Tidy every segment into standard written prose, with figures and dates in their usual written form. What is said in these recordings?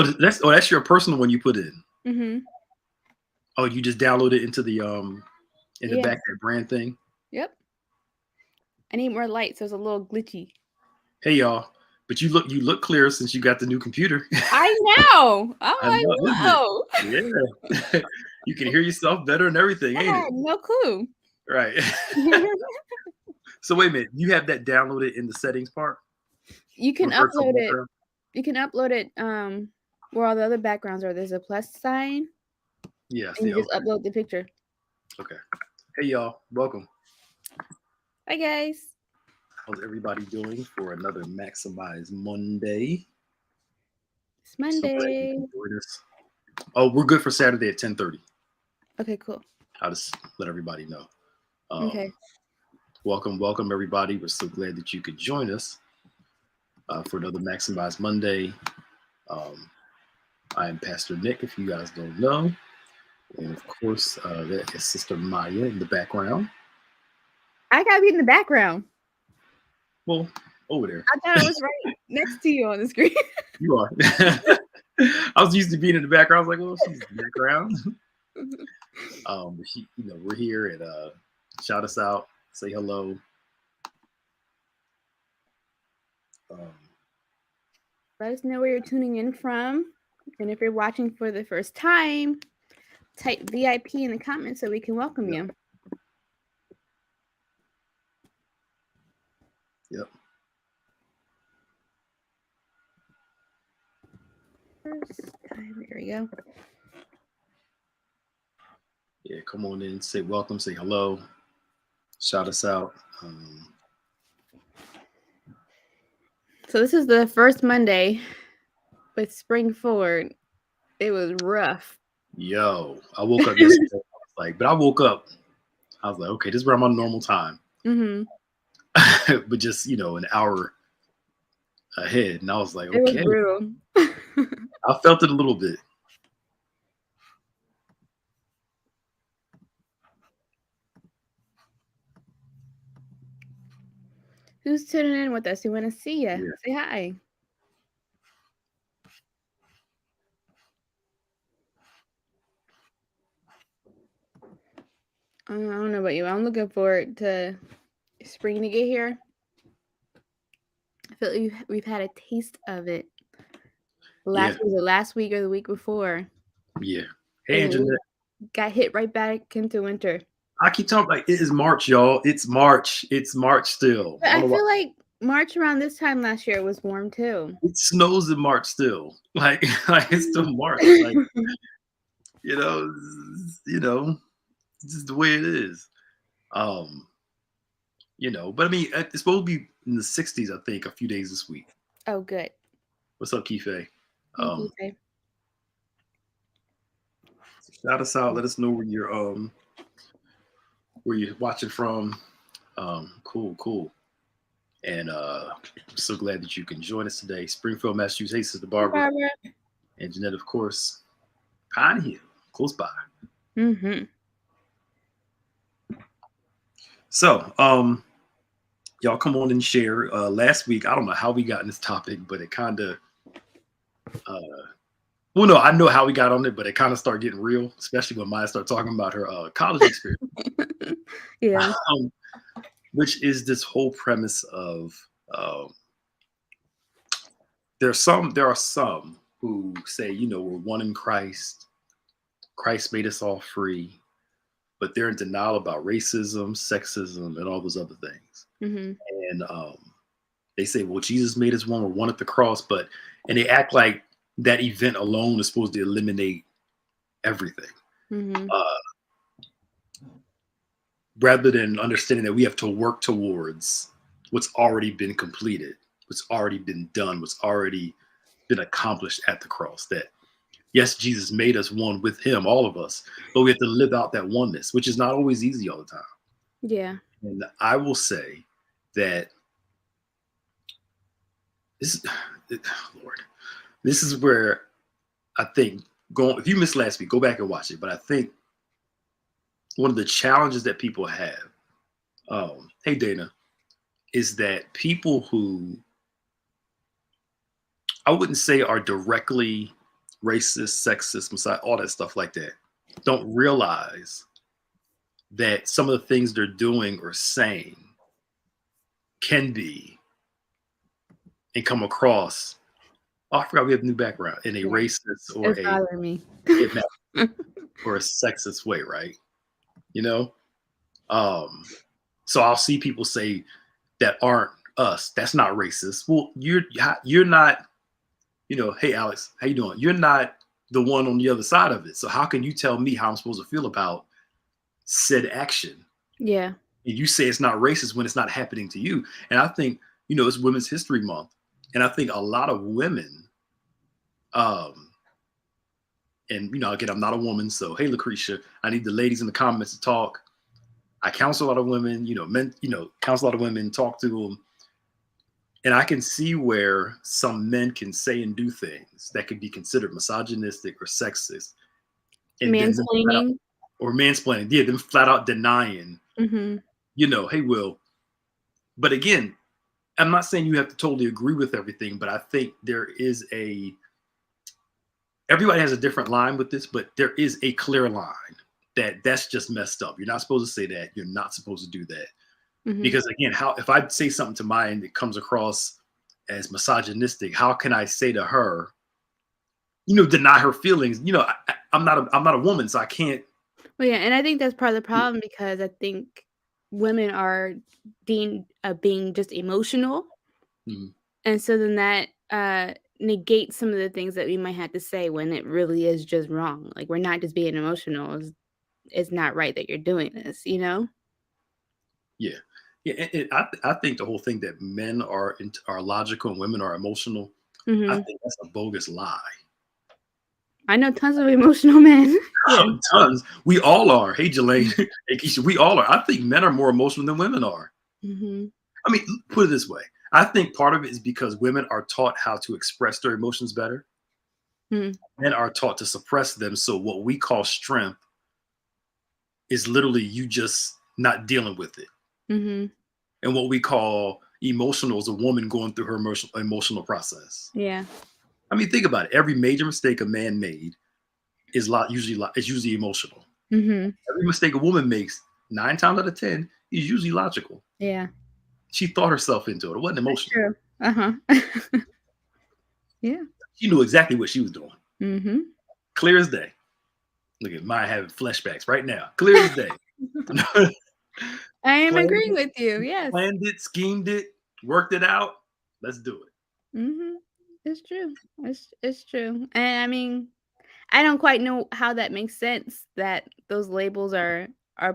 that's your personal one you put in. Mm-hmm. Oh, you just download it into the in the Yeah. back that brand thing. Yep. I need more light, so it's a little glitchy. Hey y'all, but you look clear since you got the new computer. I know. I'm I know, like, isn't it? whoa. Yeah, you can hear yourself better and everything, I ain't it? had no clue. Right. So wait a minute, you have that downloaded in the settings part You can for virtual upload it. background? You can upload it where all the other backgrounds are. There's a plus sign, Yeah, and see, you just okay, upload the picture. okay. Hey y'all, welcome. Hi guys. How's everybody doing for another Maximize Monday? It's So glad you Monday. can join us. Oh, we're good for Saturday at 10:30. Okay, cool. I'll just let everybody know. Okay. Welcome everybody. We're so glad that you could join us for another Maximize Monday. Um, I am Pastor Nick, if you guys don't know. And of course, that is Sister Maya in the background. I gotta be in the background. Well, over there. I thought it was right next to you on the screen. You are. I was used to being in the background. I was like, well, she's in the background. But we're here and shout us out, say hello. Um, Let us know where you're tuning in from. And if you're watching for the first time, type VIP in the comments so we can welcome you. Yep. First time, there we go. Yeah, come on in, say welcome, say hello, shout us out. So this is the first Monday with spring forward. It was rough. Yo, I woke up yesterday. I woke up. I was like, okay, this is around my normal time, Mm-hmm. but just an hour ahead, and I was like, It was okay, brutal. I felt it a little bit. Who's tuning in with us? We want to see you. Yeah. Say hi. I don't know about you. I'm looking forward to spring to get here. I feel like we've had a taste of it. Yeah, Was it last week or the week before? yeah. Hey, And Anjanette. we got hit right back into winter. I keep talking like it is March, y'all. It's March. It's March still. But I don't I know why. feel like March around this time last year was warm too. It snows in March still. Like it's still March. Like you know, it's just the way it is. Um, but I mean, it's supposed to be in the 60s, I think, a few days this week. Oh, good. What's up, Kife? Thank you, Um, Faye. Shout us out. Let us know where you're watching from. Cool. And I'm so glad that you can join us today. Springfield, Massachusetts. Hey, Sister Barbara. Barbara. And Jeanette, of course. Pine Hill, close by. Mm-hmm. So, y'all come on and share. Last week, I don't know how we got in this topic, but it kind of, well, no, I know how we got on it, but it kind of started getting real, especially when Maya started talking about her college experience. Yeah. Which is this whole premise of there are some who say, we're one in Christ. Christ made us all free, but they're in denial about racism, sexism, and all those other things. Mm-hmm. And they say, well, Jesus made us one. We're one at the cross, and they act like that event alone is supposed to eliminate everything. Mm-hmm. Rather than understanding that we have to work towards what's already been completed, what's already been done, what's already been accomplished at the cross. That yes, Jesus made us one with him, all of us, but we have to live out that oneness, which is not always easy all the time. Yeah. And I will say that Lord, this is where I think if you missed last week, go back and watch it. But I think one of the challenges that people have, hey Dana, is that people who I wouldn't say are directly racist, sexist, all that stuff like that, don't realize that some of the things they're doing or saying can be and come across. Oh, I forgot we have a new background in a Yeah. racist or It's bothering me. or a sexist way, right? You know, so I'll see people say that aren't us. That's not racist. Well, you're not. Hey Alex, how you doing? You're not the one on the other side of it. So how can you tell me how I'm supposed to feel about said action? Yeah. And you say it's not racist when it's not happening to you. And I think, it's Women's History Month. And I think a lot of women, and again, I'm not a woman, so hey Lucretia, I need the ladies in the comments to talk. I counsel a lot of women, men, counsel a lot of women, talk to them. And I can see where some men can say and do things that could be considered misogynistic or sexist. And Mansplaining. Or mansplaining. Yeah, them flat out denying, Mm-hmm. Hey, Will. But again, I'm not saying you have to totally agree with everything, but I think there is everybody has a different line with this, but there is a clear line that's just messed up. You're not supposed to say that. You're not supposed to do that. Mm-hmm. Because again, if I say something to Maya and it comes across as misogynistic, how can I say to her, deny her feelings? I'm not a woman, so I can't. Well, yeah, and I think that's part of the problem because I think women are deemed being just emotional, and so then that negates some of the things that we might have to say when it really is just wrong. Like we're not just being emotional; it's not right that you're doing this. Yeah. And I think the whole thing that men are logical and women are emotional, Mm-hmm. I think that's a bogus lie. I know tons of emotional men. Yeah. Tons. We all are. Hey, Jelaine. Hey, Keisha, we all are. I think men are more emotional than women are. Mm-hmm. I mean, put it this way. I think part of it is because women are taught how to express their emotions better. Mm-hmm. Men are taught to suppress them. So what we call strength is literally you just not dealing with it. Mm-hmm. And what we call emotional is a woman going through her emotional process. Yeah. I mean, think about it. Every major mistake a man made is usually emotional. Mm-hmm. Every mistake a woman makes, 9 times out of 10, is usually logical. Yeah. She thought herself into it. It wasn't emotional. That's true. Uh-huh. Yeah. She knew exactly what she was doing. Mm-hmm. Clear as day. Look at Maya having flashbacks right now. Clear as day. I am agreeing with you. Yes. Planned it, schemed it, worked it out. Let's do it. Mm-hmm. It's true. It's true. And I mean, I don't quite know how that makes sense that those labels are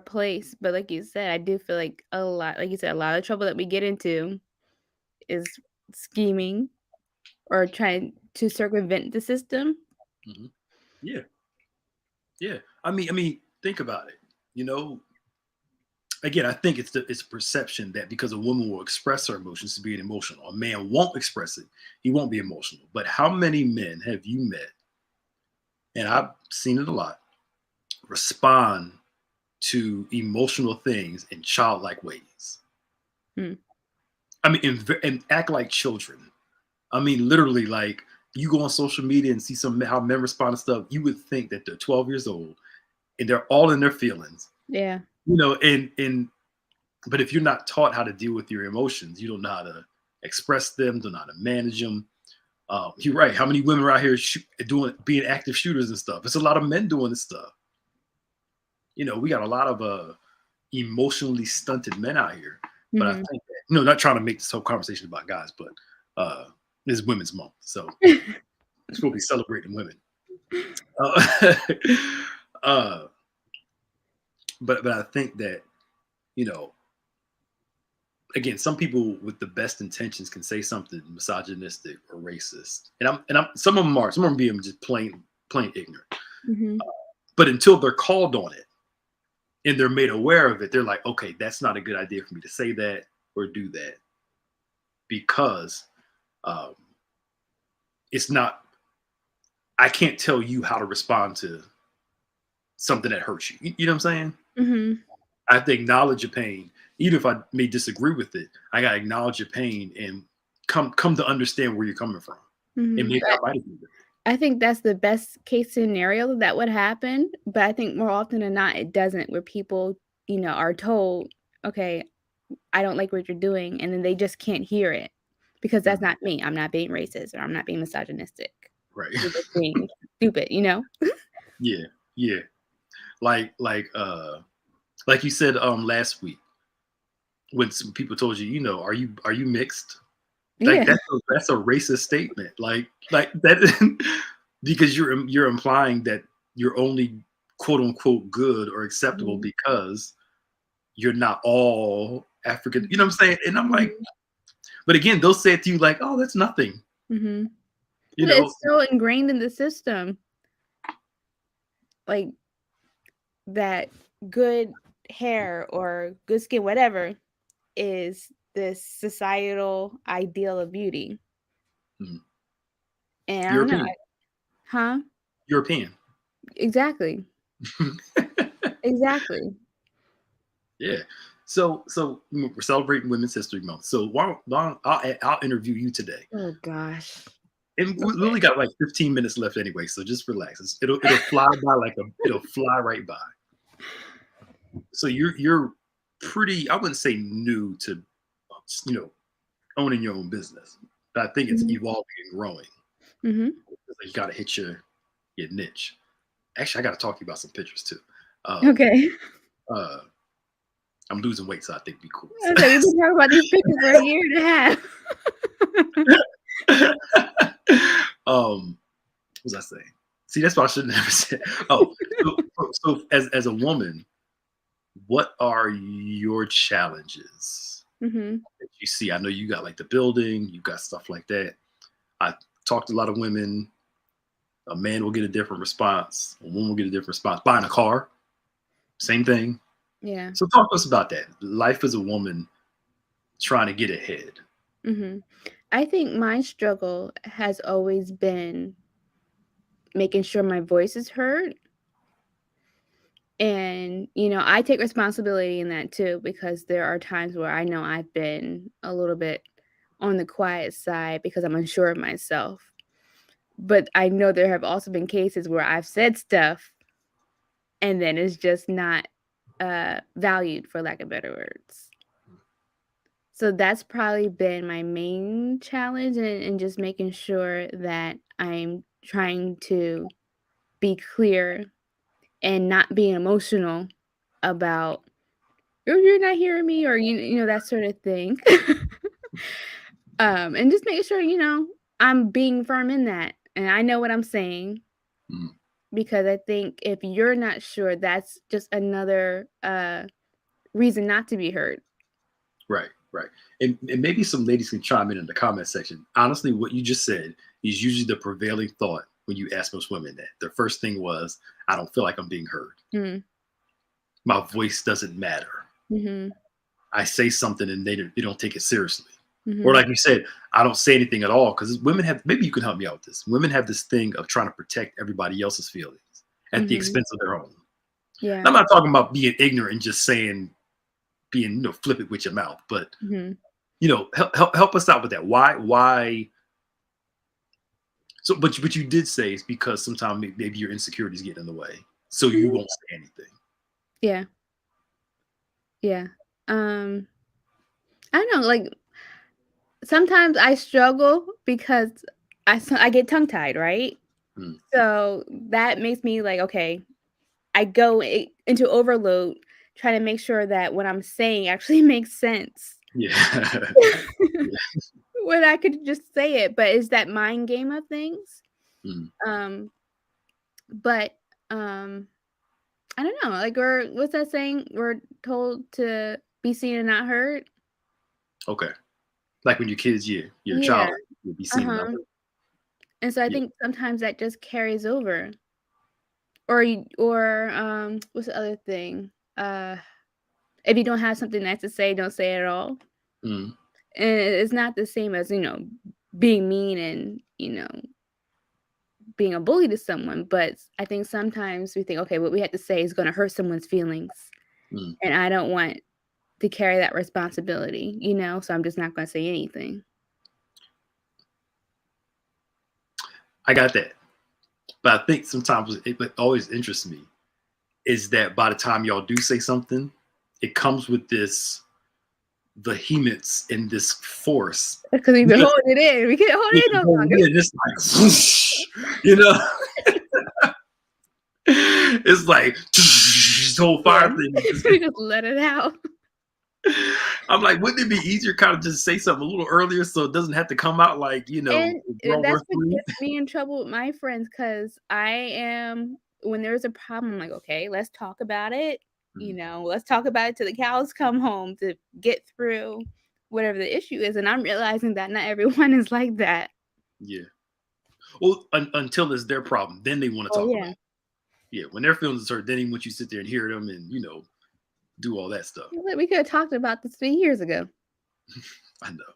placed, but like you said, I do feel like a lot of the trouble that we get into is scheming or trying to circumvent the system. Mm-hmm. Yeah. I mean, think about it. Again, I think it's a perception that because a woman will express her emotions to being emotional, a man won't express it. He won't be emotional. But how many men have you met? And I've seen it a lot. Respond to emotional things in childlike ways. I mean, and act like children. I mean, literally, like you go on social media and see how men respond to stuff. You would think that they're 12 years old and they're all in their feelings. Yeah. But if you're not taught how to deal with your emotions, you don't know how to express them, don't know how to manage them. You're right. How many women are out here being active shooters and stuff? It's a lot of men doing this stuff. We got a lot of emotionally stunted men out here. But I think that, not trying to make this whole conversation about guys, but it's Women's Month, so it's supposed to be celebrating women. But I think that again, some people with the best intentions can say something misogynistic or racist, and some of them being just plain ignorant. Mm-hmm. But until they're called on it and they're made aware of it, they're like, okay, that's not a good idea for me to say that or do that because it's not. I can't tell you how to respond to something that hurts you. You know what I'm saying? Mm-hmm. I have to acknowledge your pain. Even if I may disagree with it, I gotta acknowledge your pain and come to understand where you're coming from. Mm-hmm. And maybe I might agree with it. I think that's the best case scenario that would happen, but I think more often than not, it doesn't, where people, are told, "Okay, I don't like what you're doing," and then they just can't hear it because that's Mhm. not me. I'm not being racist or I'm not being misogynistic. Right. You're just being stupid, you know? Yeah. Yeah. Like like uh like you said last week when some people told you, are you mixed? Like Yeah. that's a racist statement. Like that because you're implying that you're only quote unquote good or acceptable Mhm, because you're not all African. You know mhm, what I'm saying? And I'm like, mhm, but again, they'll say it to you like, oh, that's nothing. mhm. You But know, it's so ingrained in the system, like, that good hair or good skin, whatever, is this societal ideal of beauty, mm, and I don't know, European, I Huh? European. Exactly, exactly. Yeah. So we're celebrating Women's History Month. So I'll interview you today. Oh gosh. And we Okay. only got like 15 minutes left anyway, so just relax. It'll fly by it'll fly right by. So you're pretty, I wouldn't say new to you know owning your own business, but I think it's Mhm, evolving and growing. mhm. You got to hit your niche. Actually, I got to talk to you about some pictures too. Um, Okay. uh, I'm losing weight, so I think it'd be cool. I said, we've been talking about these pictures for a year and a half. What was I saying? See, that's what I should have never said. Oh, so as a woman, what are your challenges Mhm, that you see? I know you got like the building, you got stuff like that. I talked to a lot of women. A man will get a different response. A woman will get a different response. Buying a car, same thing. yeah, So talk to us about that. Life as a woman trying to get ahead. mhm. I think my struggle has always been making sure my voice is heard, and, I take responsibility in that too because there are times where I know I've been a little bit on the quiet side because I'm unsure of myself, but I know there have also been cases where I've said stuff and then it's just not, valued, for lack of better words. So that's probably been my main challenge in just making sure that I'm trying to be clear and not being emotional about, "Oh, you're not hearing me," or that sort of thing. And just making sure, I'm being firm in that, and I know what I'm saying, Mm, because I think if you're not sure, that's just another, reason not to be heard. right, right. And maybe some ladies can chime in the comment section. Honestly, what you just said is usually the prevailing thought when you ask most women that. The first thing was, I don't feel like I'm being heard. Mhm, My voice doesn't matter. mhm, I say something and they don't take it seriously. Or mhm, like you said, I don't say anything at all because women have, maybe you can help me out with this. Women have this thing of trying to protect everybody else's feelings at the mhm. expense of their own. And Yeah. I'm not talking about being ignorant and just saying being flippant with your mouth, but Mhm, help us out with that. Why so but you did say it's because sometimes maybe your insecurities get in the way. So you mhm. won't say anything. Yeah, yeah. Um, I don't know, like, sometimes I struggle because I get tongue-tied, right? Mm, So, that makes me like, okay, I go into overload trying to make sure that what I'm saying actually makes sense. yeah. Yeah. When I could just say it, but it's that mind game of things. Mm, Um, but, um, I don't know, like, what's that saying? We're told to be seen and not heard? okay. Like when your kids, you're a Yeah, child, you'll be seen uh-huh. another. And so I Yeah. think sometimes that just carries over. Or what's the other thing? Uh, if you don't have something nice to say, don't say it at all. Mm, And it's not the same as, being mean and, being a bully to someone, but I think sometimes we think, "Okay, what we have to say is gonna hurt someone's feelings, mm. and I don't want to carry that responsibility," so I'm just not gonna say anything. I got that. But I think sometimes it always interests me is that by the time y'all do say something, it comes with this vehemence and this force. Because we've been Because holding it in. We can't hold it in no longer. it's like, whoosh, you know, it's like this whole Yeah. fire thing. We just let it out. I'm like, wouldn't it be easier kind of just say something a little earlier so it doesn't have to come out like, And World that's War what III? gets me in trouble with my friends because I am when there's a problem, I'm like, okay, let's talk about it. Mhm. Let's talk about it till the cows come home to get through whatever the issue is. And I'm realizing that not everyone is like that. Yeah. Well, until it's their problem, then they want to Oh talk about yeah. it. Yeah. When their feelings are hurt, then they want you to sit there and hear them and, do all that stuff. We could have talked about this 3 years ago. I know.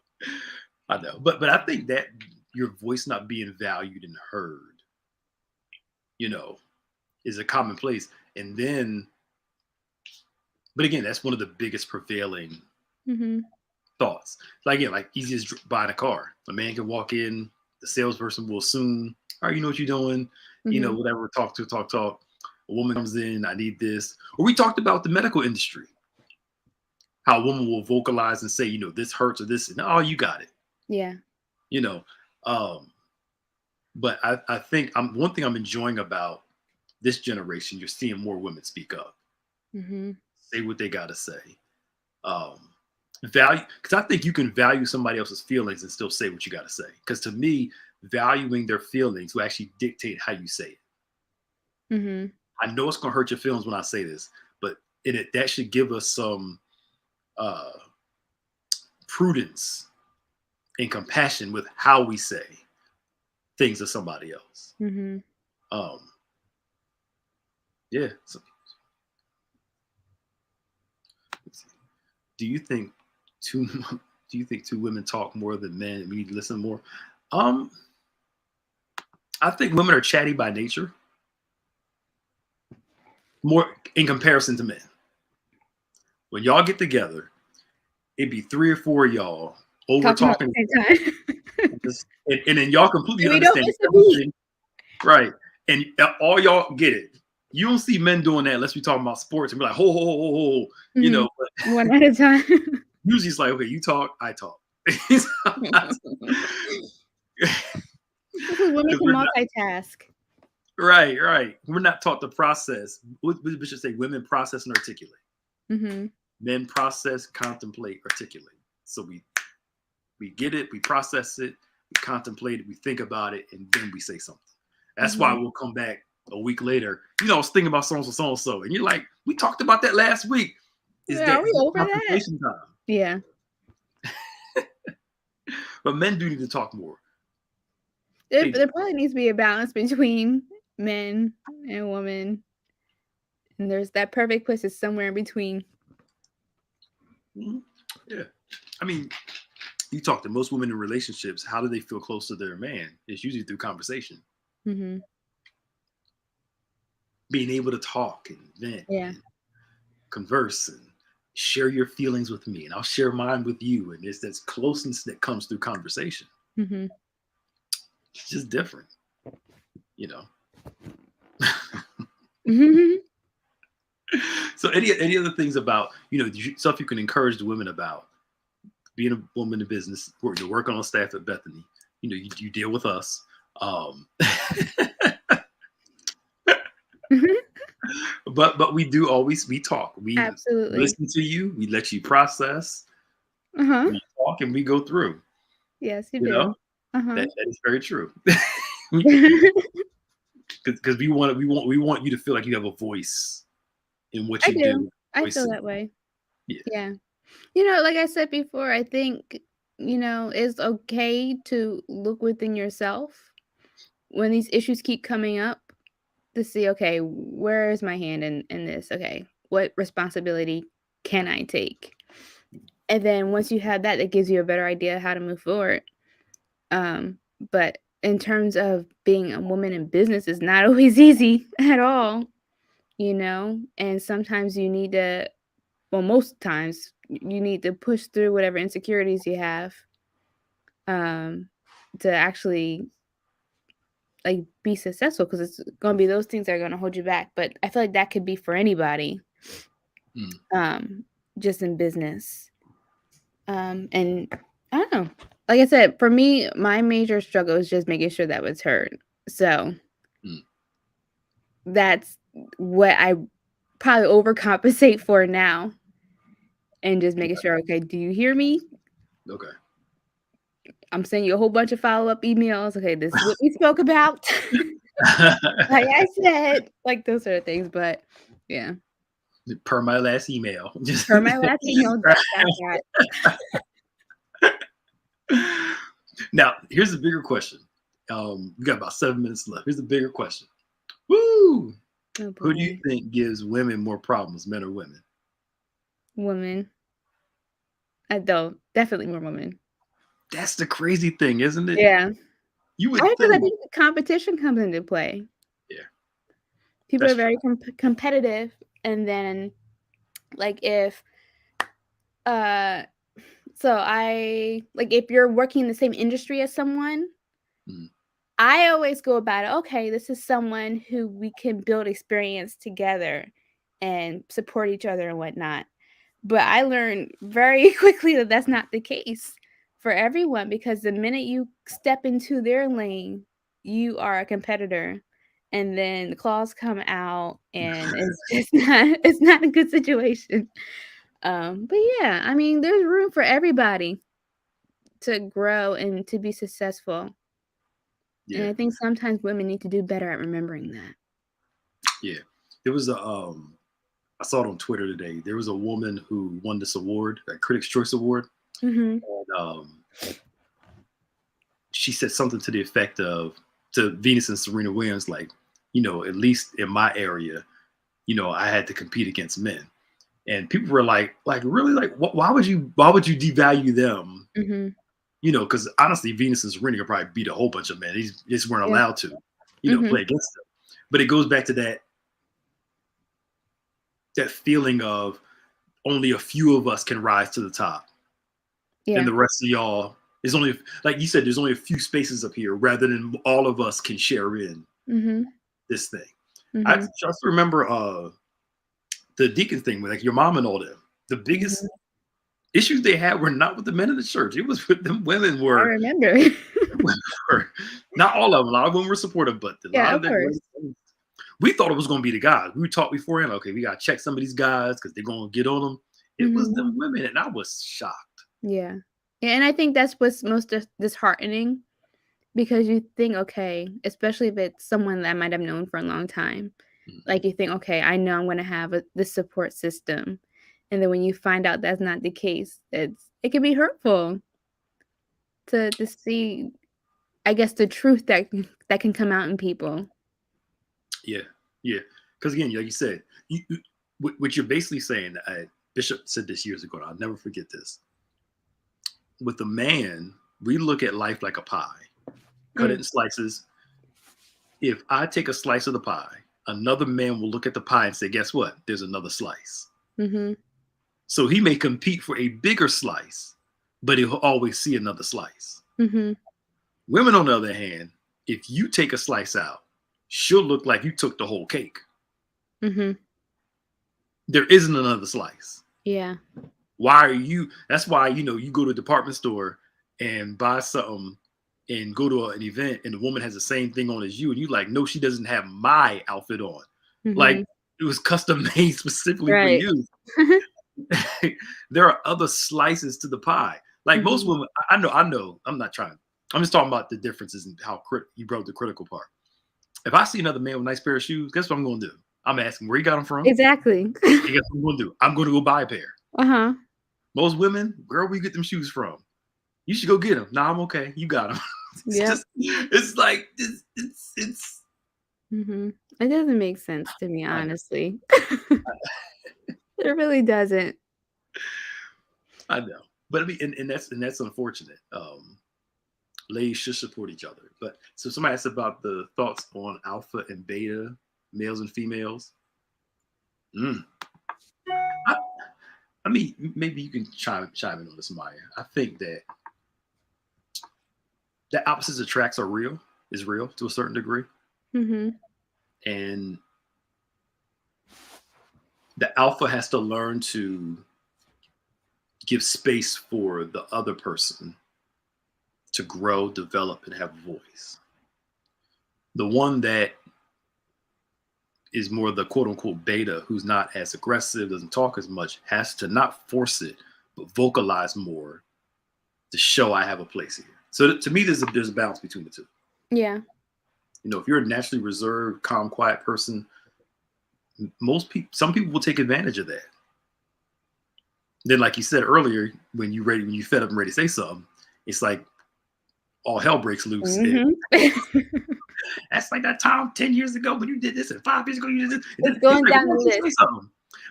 I know. But I think that your voice not being valued and heard, you know, is a commonplace. And then, but again, that's one of the biggest prevailing Mm-hmm. thoughts. Like, again, like easy as buying a car. A man can walk in, the salesperson will assume, all right, you know what you're doing, Mm-hmm. whatever, talk. A woman comes in, I need this. Or we talked about the medical industry, how a woman will vocalize and say, this hurts or this, and oh, you got it, Yeah. you know. Um, but I think one thing I'm enjoying about this generation, you're seeing more women speak up, Mm-hmm. say what they got to say. Um, Value, because I think you can value somebody else's feelings and still say what you got to say. Because to me, valuing their feelings will actually dictate how you say it. Mm-hmm. I know it's gonna hurt your feelings when I say this, but that should give us some uh, prudence and compassion with how we say things to somebody else. Mm-hmm. Um, yeah. So, let's see. Do you think two? Do you think two women talk more than men? And we need to listen more. Um, I think women are chatty by nature, more in comparison to men. When y'all get together, it'd be 3 or 4 of y'all over Talking at talking, the same time. and then y'all completely And we don't understand miss a beat. everything, right? And all y'all get it. You don't see men doing that unless we talking about sports and be like, ho, ho, ho, ho, ho, Mm-hmm. But One at a time. usually it's like, okay, you talk, I talk. Because women can multitask. Right. We're not taught to process. We should say women process and articulate. Mm-hmm. Men process, contemplate, articulate. So we get it, we process it, we contemplate it, we think about it, and then we say something. That's why we'll come back a week later. I was thinking about so, and you're like, we talked about that last week. Is Yeah, that are we over that? contemplation time? Yeah. But men do need to talk more. There probably needs to be a balance between men and women. And there's that perfect place is somewhere in between. Mm-hmm. Yeah. I mean, you talk to most women in relationships, how do they feel close to their man? It's usually through conversation. Mm-hmm. Being able to talk and vent Yeah. and converse and share your feelings with me, and I'll share mine with you. And there's this closeness that comes through conversation. Mm-hmm. It's just different, Mm-hmm. So any other things about, stuff you can encourage the women about being a woman in business, you're working on staff at Bethany, you deal with us. But we talk. We Absolutely. listen to you. We let you process. Uh-huh. We talk and we go through. Yes, you do. Uh-huh. That is very true. Because we want you to feel like you have a voice in what I you do. do. I feel that way. Yeah. Yeah. Like I said before, I think, it's okay to look within yourself when these issues keep coming up to see, okay, where is my hand in this? Okay, what responsibility can I take? And then once you have that, it gives you a better idea how to move forward. But in terms of being a woman in business is not always easy at all, and sometimes you need to, well, most times you need to push through whatever insecurities you have, to actually like be successful because it's going to be those things that are going to hold you back. But I feel like that could be for anybody, Mm. just in business. And I don't know. Like I said, for me, my major struggle is just making sure that was heard. So Mm. that's what I probably overcompensate for now, and just making sure, okay, do you hear me? Okay. I'm sending you a whole bunch of follow-up emails. Okay, this is what we spoke about. Like I said, like those sort of things. But yeah, Per my last email. Just per my last email, that's that. Now, here's the bigger question. We got about 7 minutes left. Here's the bigger question. Woo! Oh Who do you boy, think gives women more problems, men or women? women. I don't definitely more women. That's the crazy thing, isn't it? Yeah, You would because I think. think the competition comes into play. Yeah, People are that's true. very competitive, and then like if uh so I like if you're working in the same industry as someone, Mm. I always go about it, okay, this is someone who we can build experience together and support each other and whatnot. But I learned very quickly that that's not the case for everyone, because the minute you step into their lane, you are a competitor. And then the claws come out and it's just not it's not a good situation. But yeah, I mean, there's room for everybody to grow and to be successful. And Yeah, I think sometimes women need to do better at remembering that. yeah. There was a I saw it on Twitter today. There was a woman who won this award, a Critics' Choice Award. Mhm. And, she said something to the effect of to Venus and Serena Williams, like, at least in my area, I had to compete against men. And people were like really, like, why would you devalue them? Mhm. Because honestly, Venus and Serena could probably beat a whole bunch of men. They just weren't Yeah. allowed to, Mhm. play against them. But it goes back to that feeling of only a few of us can rise to the top, and Yeah. the rest of y'all is only, like you said, there's only a few spaces up here, rather than all of us can share in Mhm. this thing. I Mhm. just remember the deacon thing with like your mom and all them. The Mhm. biggest issues they had were not with the men in the church. It was with them women I were, remember. were not all of them. A lot of them were supportive, but a lot Yeah, of of that course. we thought it was going to be the guys. We talked beforehand. Okay, we got to check some of these guys because they're going to get on them. It was Mhm. them women, and I was shocked. Yeah. Yeah, and I think that's what's most disheartening, because you think, okay, especially if it's someone that I might have known for a long time. Mhm. Like you think, okay, I know I'm gonna have this support system. And then when you find out that's not the case, it can be hurtful to see, I guess, the truth that can come out in people. Yeah, yeah. Because again, like you said, what you're basically saying, Bishop said this years ago, and I'll never forget this. With a man, we look at life like a pie, cut it Mm. in slices. If I take a slice of the pie, another man will look at the pie and say, guess what? There's another slice. Mhm. So he may compete for a bigger slice, but he'll always see another slice. Mhm. Women, on the other hand, if you take a slice out, she'll look like you took the whole cake. Mhm. There isn't another slice. Yeah. Why are you? That's why, you go to a department store and buy something and go to an event and the woman has the same thing on as you, and you like, no, she doesn't have my outfit on. Like, Mhm. it was custom made specifically for Right. you. There are other slices to the pie. Like most Mhm. women, I know. I'm not trying. I'm just talking about the differences and how you brought the critical part. If I see another man with a nice pair of shoes, guess what I'm going to do? I'm asking where he got them from. Exactly. And guess what I'm going to do? I'm going to go buy a pair. Uh-huh. Most women, where you get them shoes from? You should go get them. Nah, I'm okay. You got them. It's Yep. just, it's like, it's. Mhm. It doesn't make sense to me, I know, honestly. It really doesn't. I know. But I mean, and that's unfortunate. Ladies should support each other. But so somebody asked about the thoughts on alpha and beta, males and females. Mm. I, I mean, maybe you can chime in on this, Maya. I think that the opposites attracts are real. is real to a certain degree. Mm-hmm. And the alpha has to learn to give space for the other person to grow, develop, and have a voice. The one that is more the quote unquote beta, who's not as aggressive, doesn't talk as much, has to not force it, but vocalize more to show I have a place here. So to me, there's a balance between the two. Yeah. You know, if you're a naturally reserved, calm, quiet person, some people will take advantage of that. Then, like you said earlier, when you fed up and ready to say something, it's like all hell breaks loose. Mm-hmm. That's like that time 10 years ago when you did this, and 5 years ago you did this. It's going like, down the list.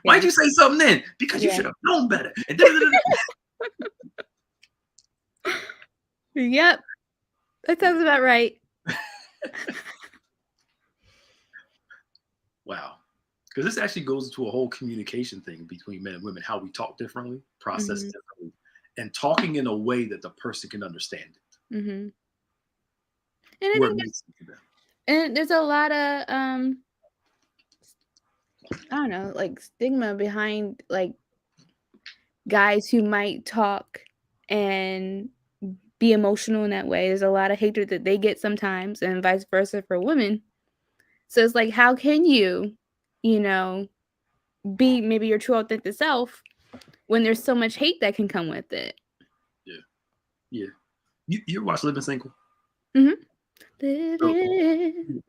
Why'd you say something then? Because you should have known better. And Yep. That sounds about right. Wow. Because this actually goes into a whole communication thing between men and women, how we talk differently, process differently, and talking in a way that the person can understand it. Mm-hmm. And there's a lot of I don't know, like stigma behind like guys who might talk and be emotional in that way. There's a lot of hatred that they get sometimes, and vice versa for women. So it's like, how can you know, be maybe your true authentic self when there's so much hate that can come with it? Yeah. You watch Living Single? Mm-hmm. Living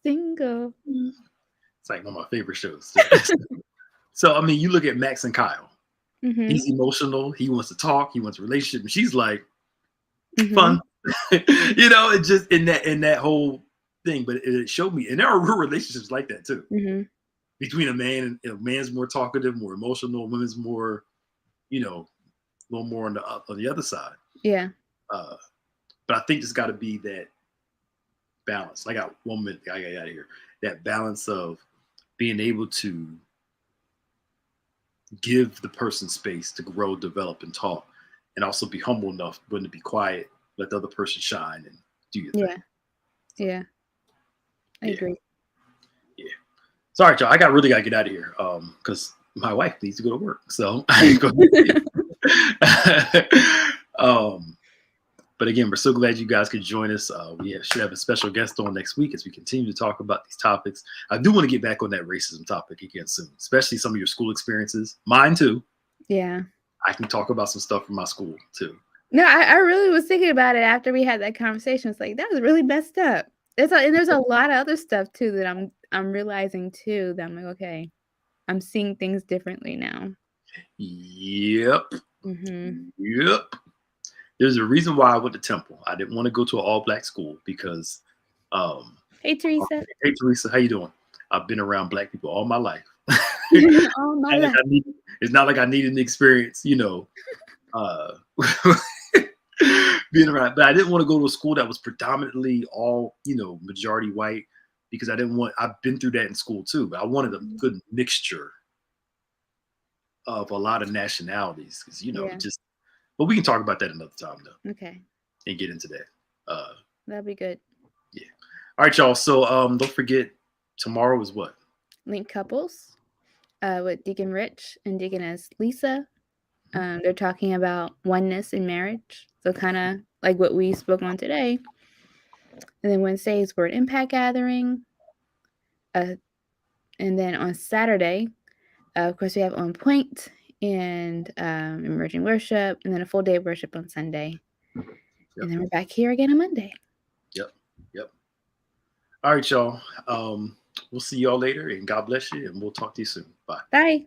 Single. It's like one of my favorite shows. So I mean, you look at Max and Kyle. Mm-hmm. He's emotional. He wants to talk. He wants a relationship. And she's like, fun. You know, it just in that whole thing. But it showed me, and there are real relationships like that too. Mm-hmm. Between a man and a man's more talkative, more emotional, women's more, you know, a little more on the other side. Yeah. But I think there's got to be that balance. I got 1 minute. I got out of here. That balance of being able to give the person space to grow, develop, and talk, and also be humble enough when to be quiet, let the other person shine, and do your thing. Yeah. I agree. Yeah. Sorry, y'all. I really got to get out of here because my wife needs to go to work. So I ain't going but again, we're so glad you guys could join us. We should have a special guest on next week as we continue to talk about these topics. I do want to get back on that racism topic again soon, especially some of your school experiences. Mine too. Yeah. I can talk about some stuff from my school too. No, I really was thinking about it after we had that conversation. It's like, that was really messed up. And there's a lot of other stuff too that I'm realizing too, that I'm like, okay, I'm seeing things differently now. Yep. Mm-hmm. Yep. There's a reason why I went to Temple. I didn't want to go to an all-black school because Hey Teresa. Hey Teresa, how you doing? I've been around black people all my life. All my life. It's not like I needed the experience, you know, being around. But I didn't want to go to a school that was predominantly all, you know, majority white, because I've been through that in school too, but I wanted a good mixture of a lot of nationalities, because, you know, but we can talk about that another time though. Okay. And get into that. That'd be good. Yeah. All right, y'all. So don't forget, tomorrow is what? Link Couples with Deacon Rich and Deaconess Lisa. They're talking about oneness in marriage. So kind of like what we spoke on today. And then Wednesday is Word Impact Gathering. And then on Saturday, of course, we have On Point and Emerging Worship, and then a full day of worship on Sunday. Yep. And then we're back here again on Monday. Yep. All right, y'all. We'll see y'all later, and God bless you, and we'll talk to you soon. Bye. Bye.